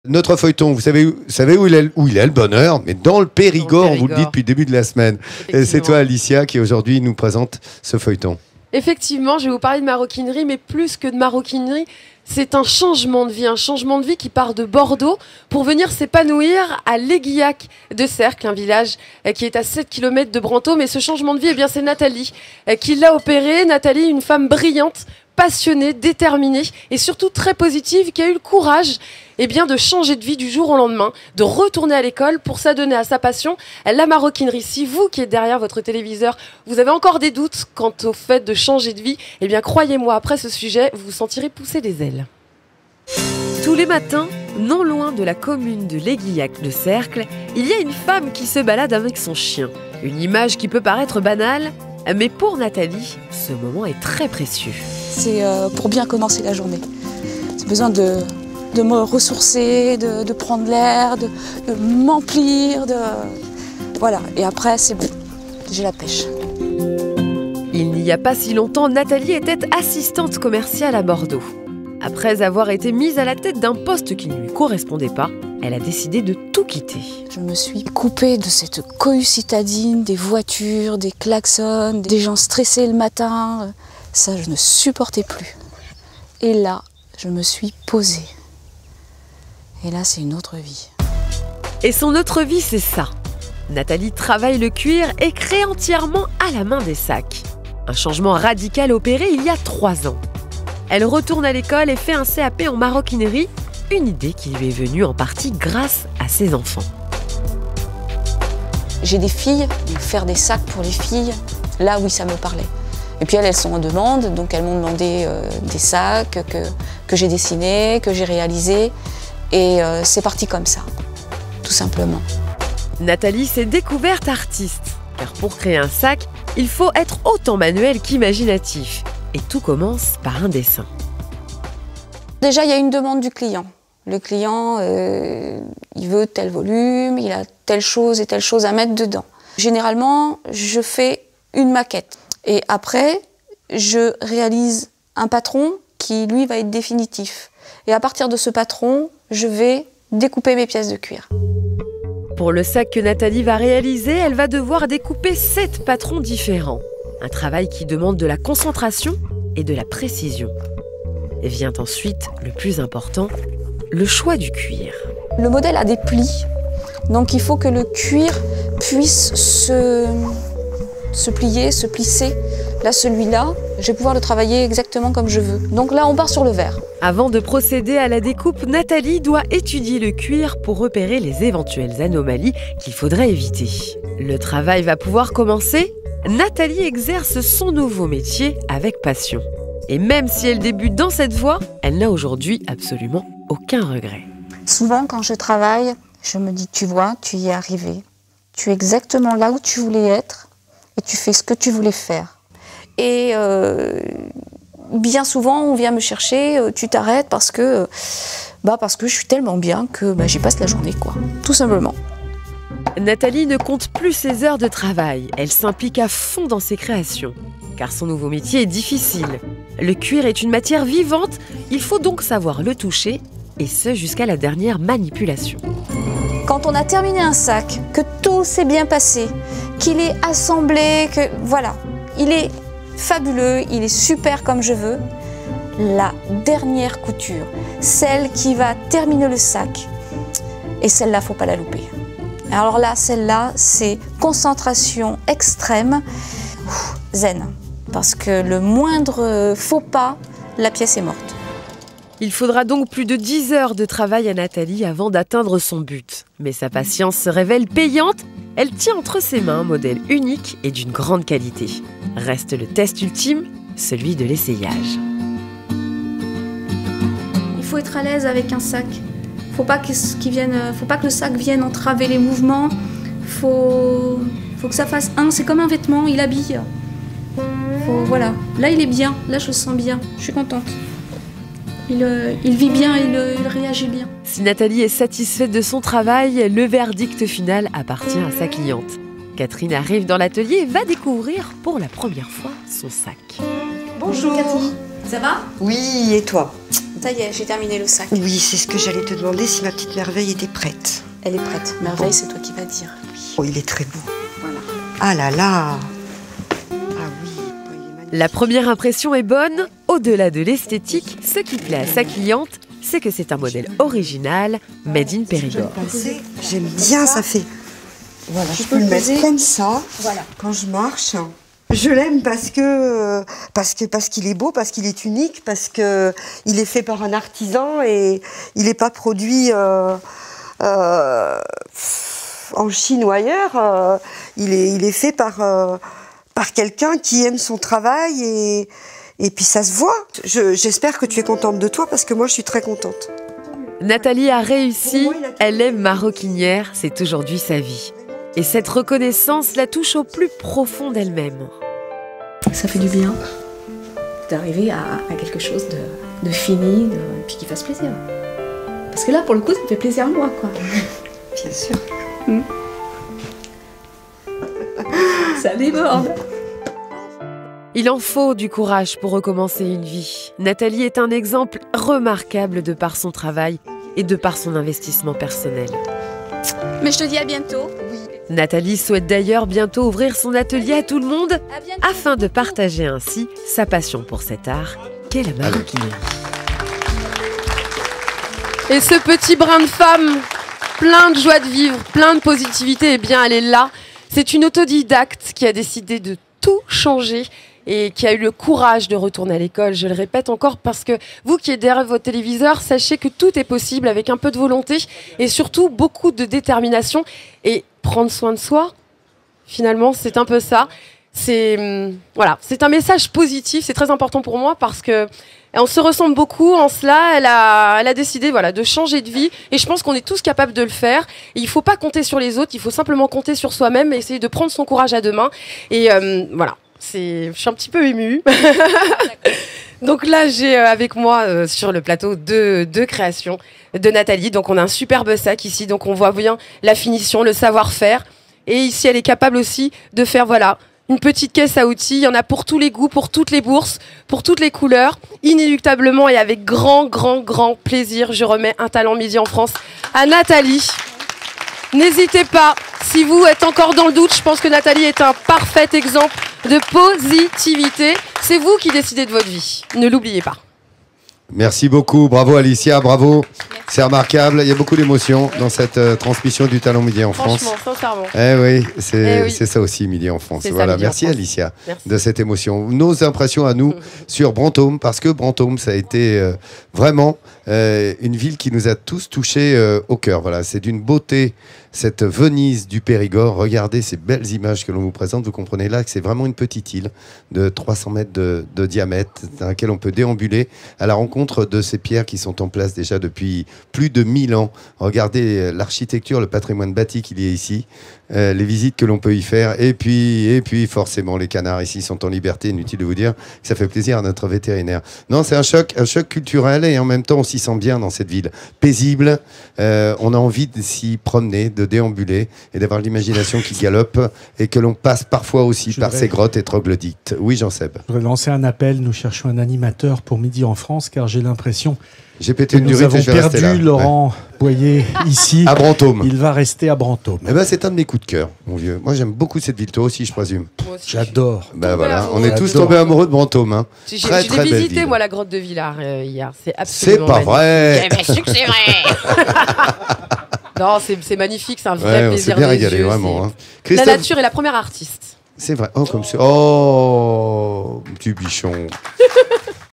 Notre feuilleton, vous savez où il a le bonheur, mais dans le Périgord, on vous le dit depuis le début de la semaine. Et c'est toi, Alicia, qui aujourd'hui nous présente ce feuilleton. Effectivement, je vais vous parler de maroquinerie, mais plus que de maroquinerie, c'est un changement de vie qui part de Bordeaux pour venir s'épanouir à l'Aiguillac de Cercle, un village qui est à 7 km de Brantôme. Mais ce changement de vie, eh bien, c'est Nathalie qui l'a opéré. Nathalie, une femme brillante, passionnée, déterminée et surtout très positive, qui a eu le courage de changer de vie du jour au lendemain, de retourner à l'école pour s'adonner à sa passion, la maroquinerie. Si vous qui êtes derrière votre téléviseur, vous avez encore des doutes quant au fait de changer de vie, eh bien croyez-moi, après ce sujet, vous vous sentirez pousser des ailes. Tous les matins, non loin de la commune de l'Aiguillac de Cercle, il y a une femme qui se balade avec son chien. Une image qui peut paraître banale, mais pour Nathalie, ce moment est très précieux. C'est pour bien commencer la journée. J'ai besoin de me ressourcer, de prendre l'air, de m'emplir, voilà. Et après, c'est bon, j'ai la pêche. Il n'y a pas si longtemps, Nathalie était assistante commerciale à Bordeaux. Après avoir été mise à la tête d'un poste qui ne lui correspondait pas, elle a décidé de tout quitter. Je me suis coupée de cette cohue citadine, des voitures, des klaxons, des gens stressés le matin. Ça, je ne supportais plus. Et là, je me suis posée. Et là, c'est une autre vie. Et son autre vie, c'est ça. Nathalie travaille le cuir et crée entièrement à la main des sacs. Un changement radical opéré il y a 3 ans. Elle retourne à l'école et fait un CAP en maroquinerie, une idée qui lui est venue en partie grâce à ses enfants. J'ai des filles, faire des sacs pour les filles, là oui, ça me parlait. Et puis elles sont en demande, donc elles m'ont demandé des sacs que j'ai dessinés, que j'ai réalisés. Et c'est parti comme ça, tout simplement. Nathalie s'est découverte artiste, car pour créer un sac, il faut être autant manuel qu'imaginatif. Et tout commence par un dessin. Déjà, il y a une demande du client. Le client, il veut tel volume, il a telle chose et telle chose à mettre dedans. Généralement, je fais une maquette. Et après, je réalise un patron qui, lui, va être définitif. Et à partir de ce patron, je vais découper mes pièces de cuir. Pour le sac que Nathalie va réaliser, elle va devoir découper 7 patrons différents. Un travail qui demande de la concentration et de la précision. Et vient ensuite, le plus important, le choix du cuir. Le modèle a des plis, donc il faut que le cuir puisse se plier, se plisser. Là, celui-là, je vais pouvoir le travailler exactement comme je veux. Donc là, on part sur le vert. Avant de procéder à la découpe, Nathalie doit étudier le cuir pour repérer les éventuelles anomalies qu'il faudrait éviter. Le travail va pouvoir commencer. Nathalie exerce son nouveau métier avec passion. Et même si elle débute dans cette voie, elle n'a aujourd'hui absolument aucun regret. Souvent, quand je travaille, je me dis, tu vois, tu y es arrivé. Tu es exactement là où tu voulais être et tu fais ce que tu voulais faire. Et bien souvent, on vient me chercher, tu t'arrêtes parce que je suis tellement bien que j'y passe la journée, quoi. Tout simplement. Nathalie ne compte plus ses heures de travail. Elle s'implique à fond dans ses créations. Car son nouveau métier est difficile. Le cuir est une matière vivante, il faut donc savoir le toucher, et ce jusqu'à la dernière manipulation. Quand on a terminé un sac, que tout s'est bien passé, qu'il est assemblé, que voilà, il est fabuleux, il est super comme je veux, la dernière couture, celle qui va terminer le sac, et celle-là, faut pas la louper. Alors là, celle-là, c'est concentration extrême, zen. Parce que le moindre faux pas, la pièce est morte. Il faudra donc plus de 10 heures de travail à Nathalie avant d'atteindre son but. Mais sa patience se révèle payante. Elle tient entre ses mains un modèle unique et d'une grande qualité. Reste le test ultime, celui de l'essayage. Il faut être à l'aise avec un sac. Faut pas que le sac vienne entraver les mouvements. Faut que ça fasse c'est comme un vêtement, il habille. Voilà, là il est bien, là je le sens bien, je suis contente. Il vit bien, il réagit bien. Si Nathalie est satisfaite de son travail, le verdict final appartient à sa cliente. Catherine arrive dans l'atelier et va découvrir pour la première fois son sac. Bonjour Cathy, ça va? Oui, et toi? Ça y est, j'ai terminé le sac. Oui, c'est ce que j'allais te demander, si ma petite merveille était prête. Elle est prête. Merveille, c'est toi qui vas dire. Oh, il est très beau. Voilà. Ah là là. Ah oui. Oh, il est magnifique. La première impression est bonne. Au-delà de l'esthétique, ce qui plaît à sa cliente, c'est que c'est un modèle original, made in Périgord. J'aime bien, ça fait. Voilà, je peux le mettre comme ça, Voilà. quand je marche. Je l'aime parce qu'il est beau, parce qu'il est unique, parce que il est fait par un artisan et il n'est pas produit en Chine ou ailleurs. Il est fait par quelqu'un qui aime son travail et puis ça se voit. J'espère que tu es contente de toi parce que moi je suis très contente. Nathalie a réussi, elle est maroquinière, c'est aujourd'hui sa vie. Et cette reconnaissance la touche au plus profond d'elle-même. Ça fait du bien d'arriver à quelque chose de fini, puis qui fasse plaisir. Parce que là, pour le coup, ça me fait plaisir à moi, quoi. Bien sûr. Ça déborde. Il en faut du courage pour recommencer une vie. Nathalie est un exemple remarquable de par son travail et de par son investissement personnel. Mais je te dis à bientôt. Nathalie souhaite d'ailleurs bientôt ouvrir son atelier à tout le monde À bientôt. afin de partager ainsi sa passion pour cet art qu'est la maroquinerie. Et ce petit brin de femme, plein de joie de vivre, plein de positivité, eh bien elle est là. C'est une autodidacte qui a décidé de tout changer et qui a eu le courage de retourner à l'école. Je le répète encore parce que vous qui êtes derrière votre téléviseur, sachez que tout est possible avec un peu de volonté et surtout beaucoup de détermination. Et prendre soin de soi, finalement, c'est un peu ça. C'est voilà, c'est un message positif, c'est très important pour moi parce que on se ressemble beaucoup en cela. Elle a décidé voilà, de changer de vie et je pense qu'on est tous capables de le faire. Et il ne faut pas compter sur les autres, il faut simplement compter sur soi-même et essayer de prendre son courage à deux mains. Et voilà. Je suis un petit peu émue. Donc là, j'ai avec moi sur le plateau deux créations de Nathalie. Donc on a un superbe sac ici. Donc on voit bien la finition, le savoir-faire. Et ici, elle est capable aussi de faire voilà une petite caisse à outils. Il y en a pour tous les goûts, pour toutes les bourses, pour toutes les couleurs. Inéluctablement et avec grand plaisir, je remets un talent midi en France à Nathalie. N'hésitez pas, si vous êtes encore dans le doute, je pense que Nathalie est un parfait exemple de positivité. C'est vous qui décidez de votre vie. Ne l'oubliez pas. Merci beaucoup, bravo Alicia, bravo. C'est remarquable, il y a beaucoup d'émotions dans cette transmission du Talent Midi en France. Franchement, sincèrement. Eh oui, c'est ça aussi Midi en France. Voilà, merci Alicia de cette émotion. Nos impressions à nous sur Brantôme, parce que Brantôme, ça a été vraiment une ville qui nous a tous touchés au cœur. Voilà, c'est d'une beauté, cette Venise du Périgord. Regardez ces belles images que l'on vous présente. Vous comprenez là que c'est vraiment une petite île de 300 mètres de diamètre dans laquelle on peut déambuler à la rencontre de ces pierres qui sont en place déjà depuis plus de 1000 ans. Regardez l'architecture, le patrimoine bâti qu'il y a ici, les visites que l'on peut y faire. Et puis forcément, les canards ici sont en liberté. Inutile de vous dire que ça fait plaisir à notre vétérinaire. Non, c'est un choc culturel et en même temps, on s'y sent bien dans cette ville paisible. On a envie de s'y promener, de déambuler et d'avoir l'imagination qui galope et que l'on passe parfois aussi par ces grottes et troglodytes. Oui, Jean-Seb. Je voudrais lancer un appel. Nous cherchons un animateur pour Midi en France car j'ai l'impression j'ai pété que une nous durite et je vais rester là. avons perdu Laurent Boyer ici. À Brantôme. Il va rester à Brantôme. Eh ben, c'est un de mes coups de cœur, mon vieux. Moi, j'aime beaucoup cette ville. Toi aussi, je présume. J'adore. Ben voilà, on est tous tombés amoureux de Brantôme. Hein. Je l'ai visité, moi, la grotte de Villars hier. C'est C'est absolument pas vrai. Bien sûr que c'est vrai. Non, c'est magnifique, c'est un vrai plaisir. On s'est bien des régalé, yeux, vraiment. Hein. La Christophe... nature est la première artiste. C'est vrai. Oh, comme ça. Oh, petit bichon.